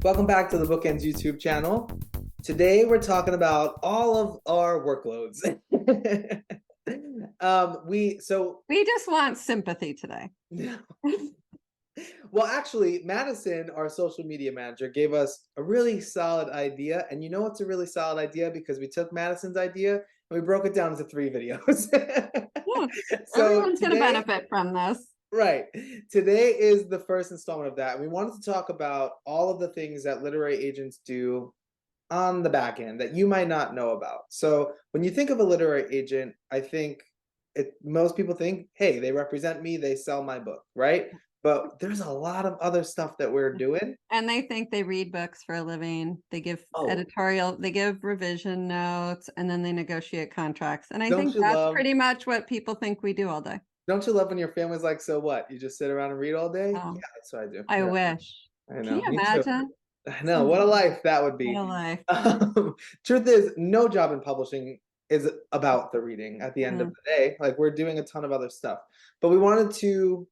Welcome back to the BookEnds YouTube channel. Today we're talking about all of our workloads. We just want sympathy today. Well, actually, Madison, our social media manager, gave us a really solid idea. And you know what's a really solid idea? Because we took Madison's idea and we broke it down into 3 videos. Yeah, So everyone's going to today, benefit from this. right. Today is the first installment of that. We wanted to talk about all of the things that literary agents do on the back end that you might not know about. So when you think of a literary agent, I think most people think, hey, they represent me, they sell my book, right? But there's a lot of other stuff that we're doing. And they think they read books for a living. They give Oh, they give revision notes, and then they negotiate contracts. And I don't think you that's love pretty much what people think we do all day. don't you love when your family's like, so what? You just sit around and read all day? Oh, Yeah, that's what I do. I Yeah, wish. I Can know. you Me too. imagine? I know. What a life that would What be. a life. Truth is, no job in publishing is about the reading at the end of the day. Like, we're doing a ton of other stuff. But we wanted to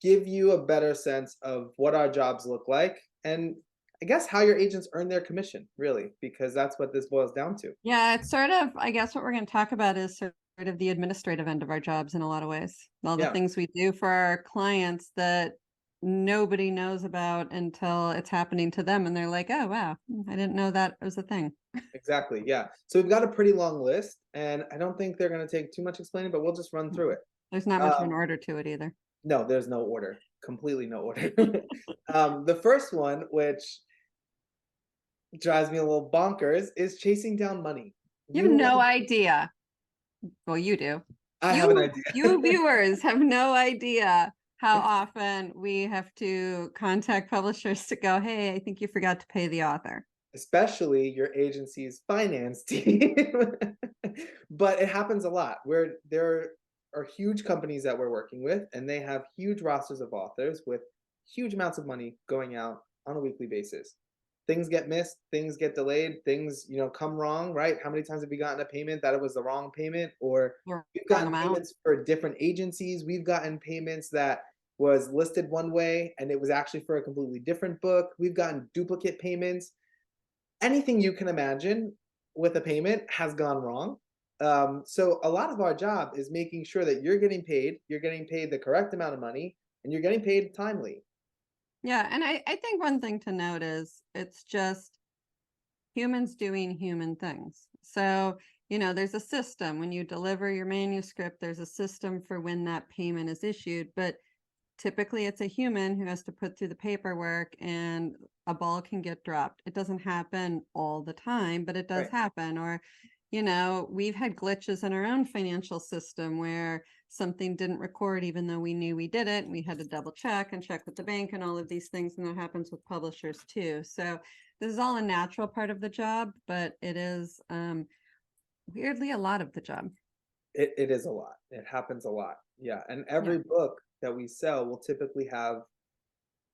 give you a better sense of what our jobs look like and I guess how your agents earn their commission, really, because that's what this boils down to. Yeah, it's sort of, I guess what we're going to talk about is sort of the administrative end of our jobs in a lot of ways. All the Yeah, things we do for our clients that nobody knows about until it's happening to them. And they're like, oh, wow, I didn't know that was a thing. exactly. Yeah. So we've got a pretty long list, and I don't think they're going to take too much explaining, but we'll just run through it. There's not much of an Um, order to it either. no, there's no order, completely no order. The first one, which drives me a little bonkers, is chasing down money. You have You no want, idea. Well, you do. I have an idea. You viewers have no idea how often we have to contact publishers to go, hey, I think you forgot to pay the author. Especially your agency's finance team. But it happens a lot where there are huge companies that we're working with, and they have huge rosters of authors with huge amounts of money going out on a weekly basis. Things get missed, things get delayed, things, come wrong, right? How many times have we gotten a payment that it was the wrong payment? Or Wrong we've gotten amount. payments for different agencies. We've gotten payments that was listed one way and it was actually for a completely different book. We've gotten duplicate payments. Anything you can imagine with a payment has gone wrong. So a lot of our job is making sure that you're getting paid the correct amount of money, and you're getting paid timely. Yeah, and I think one thing to note is it's just humans doing human things. So, there's a system when you deliver your manuscript, there's a system for when that payment is issued, but typically it's a human who has to put through the paperwork and a ball can get dropped. It doesn't happen all the time, but it does Right. happen. Or, we've had glitches in our own financial system where something didn't record even though we knew we did it. We had to double check and check with the bank and all of these things. And that happens with publishers too. So this is all a natural part of the job, but it is weirdly a lot of the job. It is a lot. It happens a lot. Yeah. And every Yeah. book that we sell will typically have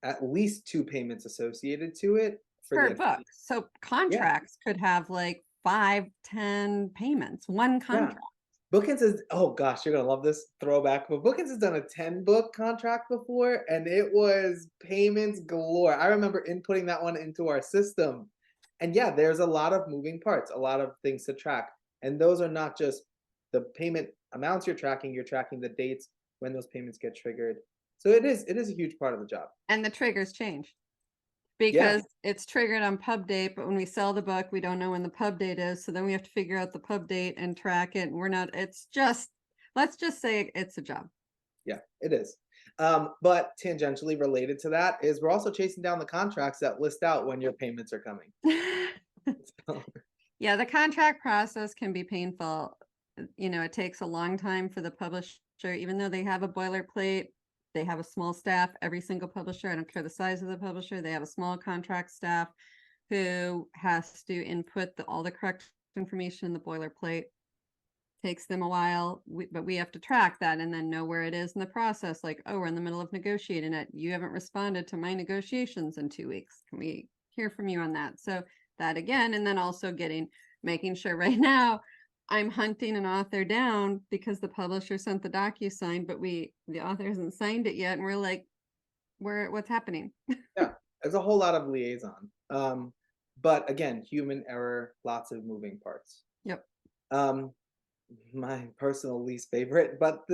at least 2 payments associated to it for Per the book. So yeah. contracts could have like 5, 10 payments, one Yeah. contract. Bookends is oh gosh, you're gonna love this throwback, but Bookends has done a 10-book contract before, and it was payments galore. I remember inputting that one into our system. And yeah, there's a lot of moving parts, a lot of things to track. And those are not just the payment amounts you're tracking the dates when those payments get triggered. So it is a huge part of the job. And the triggers change Yeah, because it's triggered on pub date, but when we sell the book, we don't know when the pub date is. So then we have to figure out the pub date and track it. And let's just say it's a job. yeah, it is. But tangentially related to that is we're also chasing down the contracts that list out when your payments are coming. So, Yeah, the contract process can be painful. It takes a long time for the publisher, even though they have a boilerplate, they have a small staff. Every single publisher, I don't care the size of the publisher, they have a small contract staff who has to input all the correct information in the boilerplate. Takes them a while, but we have to track that and then know where it is in the process. Like, oh, we're in the middle of negotiating it. You haven't responded to my negotiations in 2 weeks. Can we hear from you on that? So that again, and then also making sure right now I'm hunting an author down because the publisher sent the DocuSign, but the author hasn't signed it yet. And we're like, what's happening? yeah, there's a whole lot of liaison. But again, human error, lots of moving parts. Yep. Um, my personal least favorite, but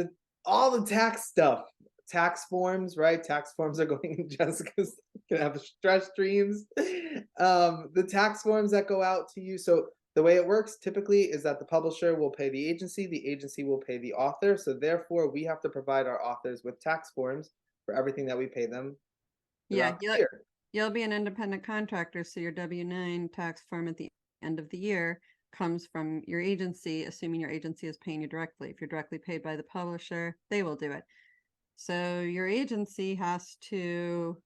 all the tax stuff, tax forms, right? Tax forms are going in Jessica's gonna have stress streams. The tax forms that go out to you. So the way it works typically is that the publisher will pay the agency will pay the author. So therefore, we have to provide our authors with tax forms for everything that we pay them Yeah, throughout the year. you'll be an independent contractor, so your W-9 tax form at the end of the year comes from your agency, assuming your agency is paying you directly. If you're directly paid by the publisher, they will do it. So your agency has to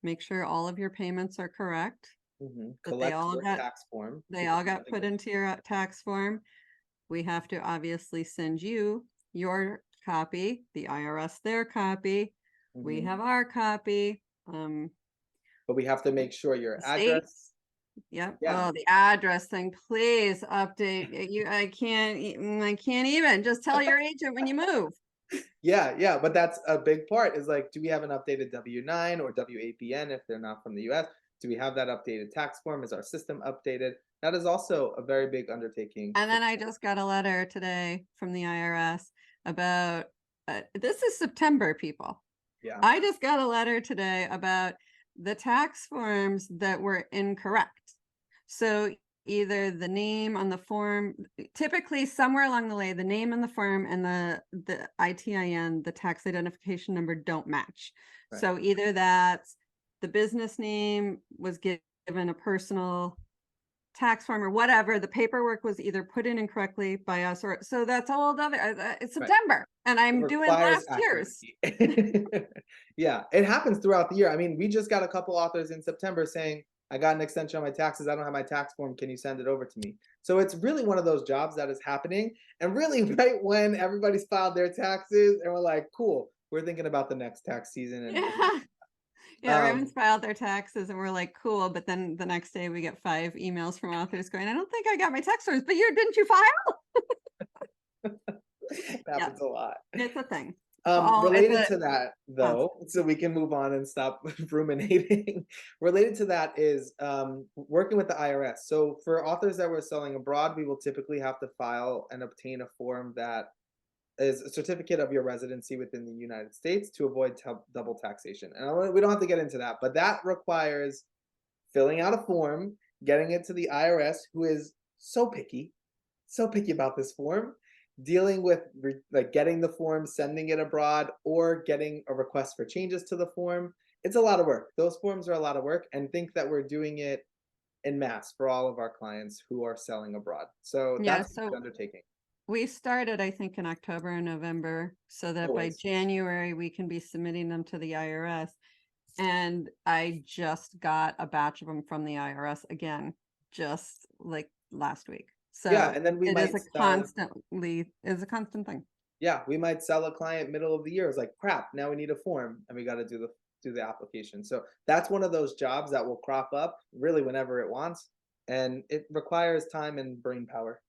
make sure all of your payments are correct, that Collect your tax form. they because all got put into your tax form. We have to obviously send you your copy, the IRS their copy, we have our copy. But we have to make sure your The state, address. yep. Yeah. Oh, the address thing, please update. I can't, I can't even. Just tell your agent when you move. Yeah, but that's a big part is like, do we have an updated W-9 or WAPN if they're not from the US? Do we have that updated tax form? Is our system updated? That is also a very big undertaking. And then I just got a letter today from the IRS about, this is September, people. Yeah. I just got a letter today about the tax forms that were incorrect. So either the name on the form, typically somewhere along the way, the name on the form and the ITIN, the tax identification number, don't match. Right. So either that's the business name was given a personal tax form or whatever, the paperwork was either put in incorrectly by us, or so that's all of it's September and I'm doing Requires last year's. accuracy. Yeah, it happens throughout the year. I mean, we just got a couple authors in September saying, I got an extension on my taxes. I don't have my tax form. Can you send it over to me? So it's really one of those jobs that is happening. And really, right when everybody's filed their taxes and we're like, cool, we're thinking about the next tax season. And Yeah. Yeah, everyone's filed their taxes and we're like, cool. But then the next day we get 5 emails from authors going, I don't think I got my tax returns, but didn't you file? it happens a lot. It's a thing. Related to that, though, so we can move on and stop ruminating. Related to that is working with the IRS. So for authors that were selling abroad, we will typically have to file and obtain a form that is a certificate of your residency within the United States to avoid double taxation. And we don't have to get into that, but that requires filling out a form, getting it to the IRS, who is so picky about this form, dealing with like getting the form, sending it abroad, or getting a request for changes to the form. It's a lot of work. Those forms are a lot of work, and think that we're doing it en masse for all of our clients who are selling abroad. So yeah, that's an undertaking. We started, I think, in October and November, so that by January we can be submitting them to the IRS. And I just got a batch of them from the IRS again, just like last week. So yeah, and then we might is a constant thing. Yeah, we might sell a client middle of the year. It's like, crap, now we need a form and we got to do the application. So that's one of those jobs that will crop up really whenever it wants, and it requires time and brain power.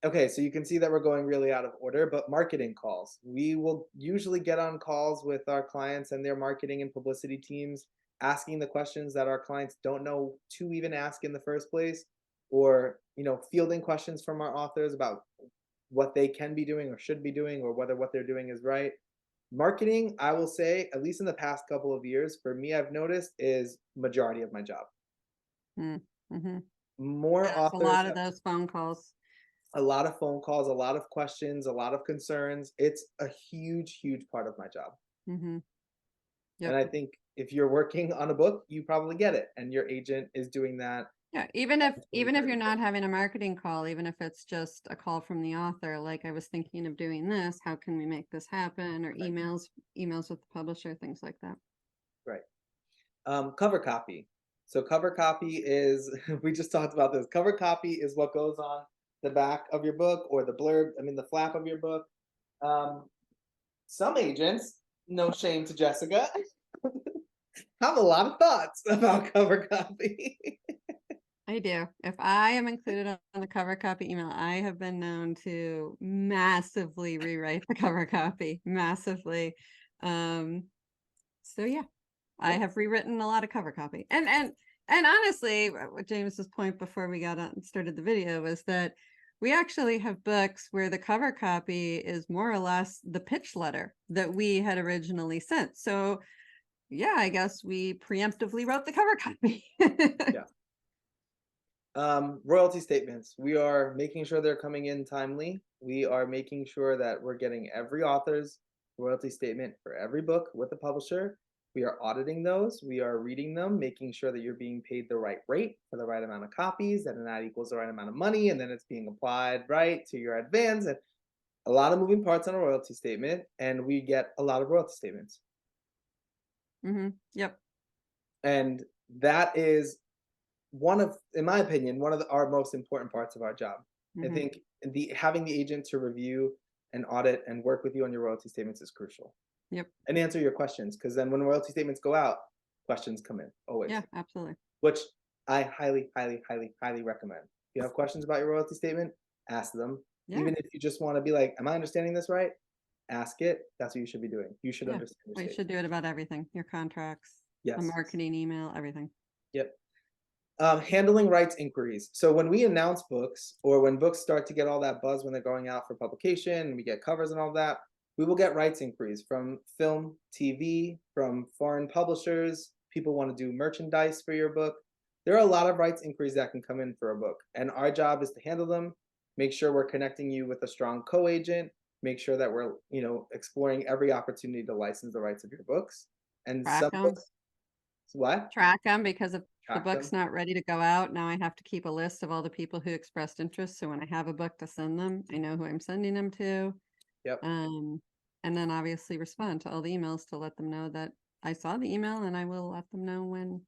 Okay, so you can see that we're going really out of order, but marketing calls. We will usually get on calls with our clients and their marketing and publicity teams, asking the questions that our clients don't know to even ask in the first place, or fielding questions from our authors about what they can be doing or should be doing, or whether what they're doing is right. Marketing, I will say, at least in the past couple of years, for me, I've noticed is majority of my job. More authors. A lot of those phone calls. A lot of phone calls, a lot of questions, a lot of concerns. It's a huge, huge part of my job. Yep. And I think if you're working on a book, you probably get it, and your agent is doing that. Yeah, even if you're not having a marketing call, even if it's just a call from the author, like I was thinking of doing this, how can we make this happen? Or emails with the publisher, things like that. Right. Cover copy. So cover copy is, we just talked about this. Cover copy is what goes on the back of your book, or the blurb, the flap of your book. Some agents, no shame to Jessica, have a lot of thoughts about cover copy. I do. If I am included on the cover copy email, I have been known to massively rewrite the cover copy, massively. So yeah, I have rewritten a lot of cover copy. And honestly, what James's point before we got on started the video was that we actually have books where the cover copy is more or less the pitch letter that we had originally sent. So yeah, I guess we preemptively wrote the cover copy. Yeah. Royalty statements. We are making sure they're coming in timely. We are making sure that we're getting every author's royalty statement for every book with the publisher. We are auditing those. We are reading them, making sure that you're being paid the right rate for the right amount of copies, and then that equals the right amount of money, and then it's being applied right to your advance. And a lot of moving parts on a royalty statement, and we get a lot of royalty statements. Yep. And that is one of, in my opinion, one of our most important parts of our job. I think having the agent to review and audit and work with you on your royalty statements is crucial. Yep. And answer your questions, because then when royalty statements go out, questions come in always. Yeah, absolutely. Which I highly, highly, highly, highly recommend. If you have questions about your royalty statement, ask them. Yeah. Even if you just want to be like, am I understanding this right? Ask it. That's what you should be doing. You should Yeah. understand your Well, you statement. should do it about everything, your contracts, Yes. a marketing email, everything. Yep. Handling rights inquiries. So when we announce books, or when books start to get all that buzz when they're going out for publication, and we get covers and all that, we will get rights inquiries from film, TV, from foreign publishers. People want to do merchandise for your book. There are a lot of rights inquiries that can come in for a book, and our job is to handle them, make sure we're connecting you with a strong co-agent, make sure that we're, exploring every opportunity to license the rights of your books. And Track some them. books, what? Track them, because if the Track book's them. not ready to go out, now I have to keep a list of all the people who expressed interest. So when I have a book to send them, I know who I'm sending them to. Yep. And then obviously respond to all the emails to let them know that I saw the email, and I will let them know when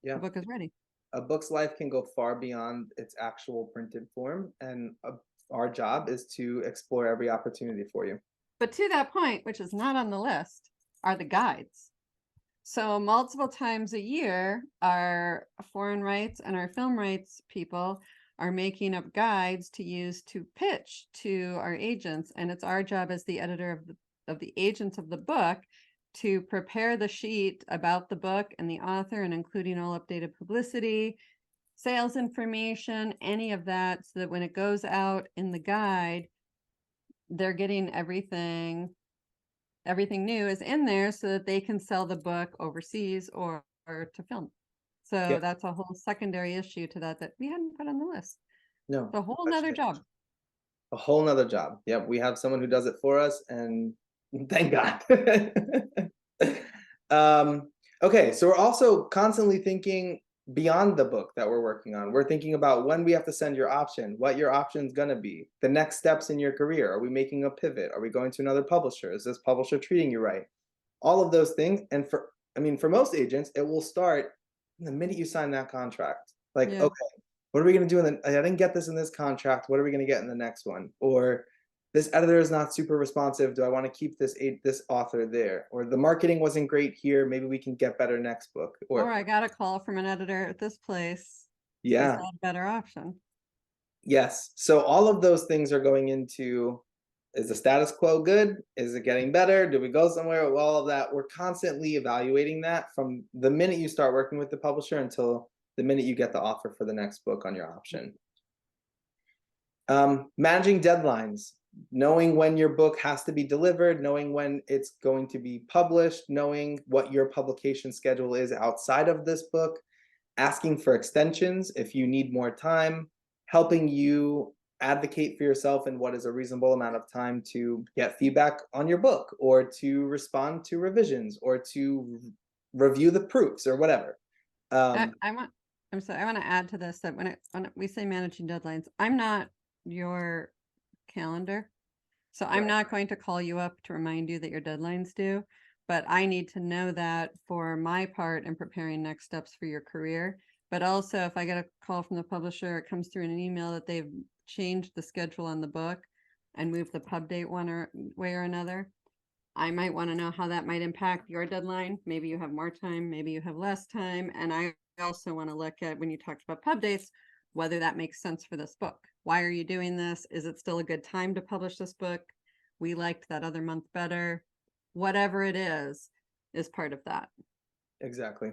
the book is ready. A book's life can go far beyond its actual printed form, and our job is to explore every opportunity for you. But to that point, which is not on the list, are the guides. So multiple times a year, our foreign rights and our film rights people are making up guides to use to pitch to our agents. And it's our job as the editor of the agents of the book to prepare the sheet about the book and the author, and including all updated publicity, sales information, any of that, so that when it goes out in the guide, they're getting everything new is in there, so that they can sell the book overseas or to film. So that's a whole secondary issue to that we hadn't put on the list. No, It's a whole nother job. A whole nother job. Yep, we have someone who does it for us, and thank God. Okay, so we're also constantly thinking beyond the book that we're working on. We're thinking about when we have to send your option, what your option's gonna be, the next steps in your career. Are we making a pivot? Are we going to another publisher? Is this publisher treating you right? All of those things. And for most agents, it will start the minute you sign that contract. Like, okay, what are we going to do? I didn't get this in this contract. What are we going to get in the next one? Or this editor is not super responsive. Do I want to keep this author there? Or the marketing wasn't great here. Maybe we can get better next book. Or I got a call from an editor at this place. Yeah. Is that a better option? Yes. So all of those things are going into, is the status quo good? Is it getting better? Do we go somewhere? All of that. We're constantly evaluating that from the minute you start working with the publisher until the minute you get the offer for the next book on your option. Managing deadlines, knowing when your book has to be delivered, knowing when it's going to be published, knowing what your publication schedule is outside of this book, asking for extensions if you need more time, helping you advocate for yourself in what is a reasonable amount of time to get feedback on your book, or to respond to revisions, or to review the proofs, or whatever. I'm sorry, I want to add to this that when we say managing deadlines, I'm not your calendar. So I'm not going to call you up to remind you that your deadline's due, but I need to know that for my part in preparing next steps for your career. But also, if I get a call from the publisher, it comes through in an email that they've changed the schedule on the book and moved the pub date one way or another. I might want to know how that might impact your deadline. Maybe you have more time, maybe you have less time. And I also want to look at, when you talked about pub dates, whether that makes sense for this book. Why are you doing this? Is it still a good time to publish this book? We liked that other month better. Whatever it is part of that. Exactly.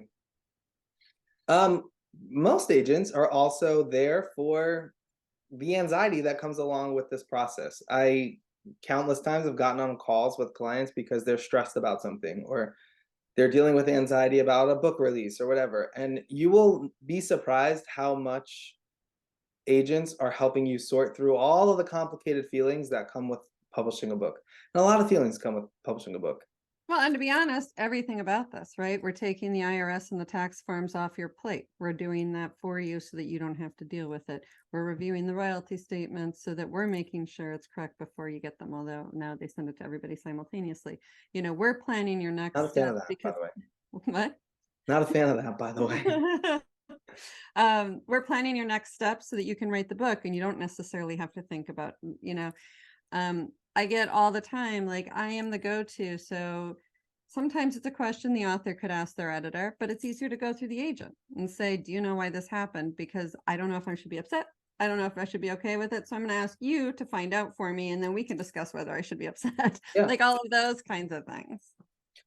Most agents are also there for the anxiety that comes along with this process. I countless times have gotten on calls with clients because they're stressed about something, or they're dealing with anxiety about a book release or whatever. And you will be surprised how much agents are helping you sort through all of the complicated feelings that come with publishing a book. And a lot of feelings come with publishing a book. Well, and to be honest, everything about this, right? We're taking the IRS and the tax forms off your plate. We're doing that for you so that you don't have to deal with it. We're reviewing the royalty statements so that we're making sure it's correct before you get them, although now they send it to everybody simultaneously. You know, we're planning your next Not a fan of steps that, by because the way. what? Not a fan of that, by the way. We're planning your next steps so that you can write the book and you don't necessarily have to think about, I get all the time, like, I am the go-to. So sometimes it's a question the author could ask their editor, but it's easier to go through the agent and say, do you know why this happened? Because I don't know if I should be upset. I don't know if I should be okay with it. So I'm going to ask you to find out for me, and then we can discuss whether I should be upset. Yeah. Like all of those kinds of things.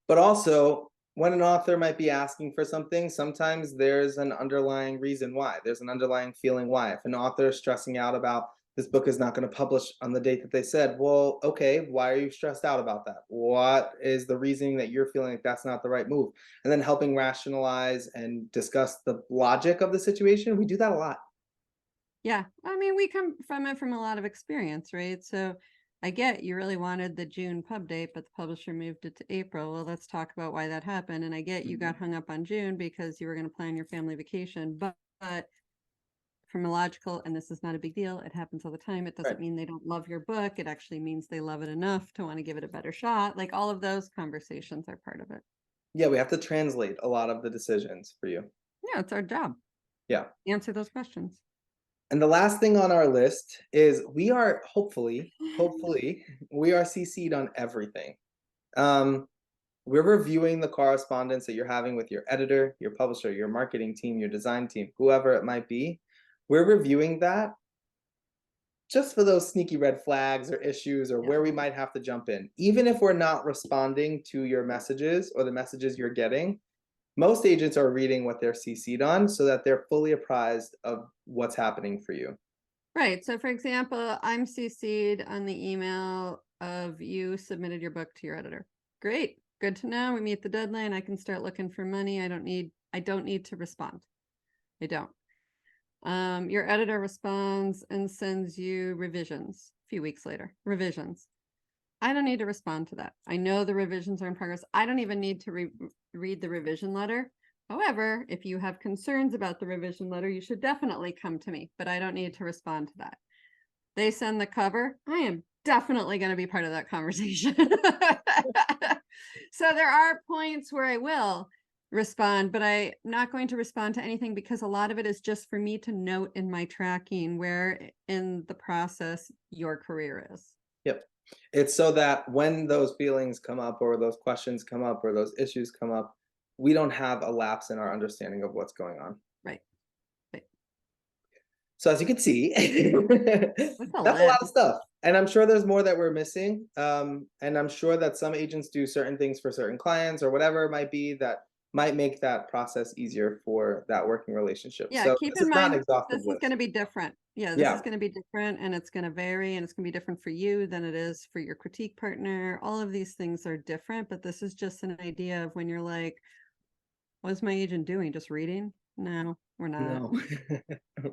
But also, when an author might be asking for something, sometimes there's an underlying reason why. There's an underlying feeling why. If an author is stressing out about this book is not going to publish on the date that they said, well, okay, why are you stressed out about that? What is the reasoning that you're feeling like that's not the right move? And then helping rationalize and discuss the logic of the situation. We do that a lot. Yeah. I mean, we come from it from a lot of experience, right? So I get you really wanted the June pub date, but the publisher moved it to April. Well, let's talk about why that happened. And I get you got hung up on June because you were going to plan your family vacation, but from a logical, and this is not a big deal, it happens all the time. It doesn't Right. mean they don't love your book. It actually means they love it enough to want to give it a better shot. Like all of those conversations are part of it. Yeah, we have to translate a lot of the decisions for you. Yeah, it's our job. Yeah. Answer those questions. And the last thing on our list is we are hopefully, we are CC'd on everything. We're reviewing the correspondence that you're having with your editor, your publisher, your marketing team, your design team, whoever it might be. We're reviewing that just for those sneaky red flags or issues or where we might have to jump in. Even if we're not responding to your messages or the messages you're getting, most agents are reading what they're CC'd on so that they're fully apprised of what's happening for you. Right. So for example, I'm CC'd on the email of you submitted your book to your editor. Great. Good to know. We meet the deadline. I can start looking for money. I don't need to respond. I don't. Your editor responds and sends you revisions a few weeks later. Revisions. I don't need to respond to that. I know the revisions are in progress. I don't even need to read the revision letter. However, if you have concerns about the revision letter, you should definitely come to me, but I don't need to respond to that. They send the cover. I am definitely going to be part of that conversation. So there are points where I will respond, but I'm not going to respond to anything because a lot of it is just for me to note in my tracking where in the process your career is. Yep. It's so that when those feelings come up or those questions come up or those issues come up, we don't have a lapse in our understanding of what's going on. Right. So as you can see, that's a lot of stuff. And I'm sure there's more that we're missing. And I'm sure that some agents do certain things for certain clients or whatever it might be that might make that process easier for that working relationship. Yeah, So keep this in is not mind, an exhaustive this is list. going to be different. Yeah, this is going to be different and it's going to vary and it's going to be different for you than it is for your critique partner. All of these things are different, but this is just an idea of when you're like, what's my agent doing? Just reading? No, we're not. No.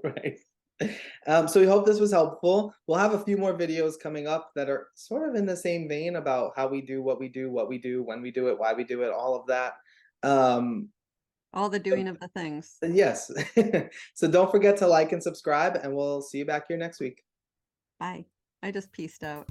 Right. So we hope this was helpful. We'll have a few more videos coming up that are sort of in the same vein about how we do what we do, when we do it, why we do it, all of that. All the doing of the things. Yes. So don't forget to like and subscribe, and we'll see you back here next week. Bye. I just peaced out.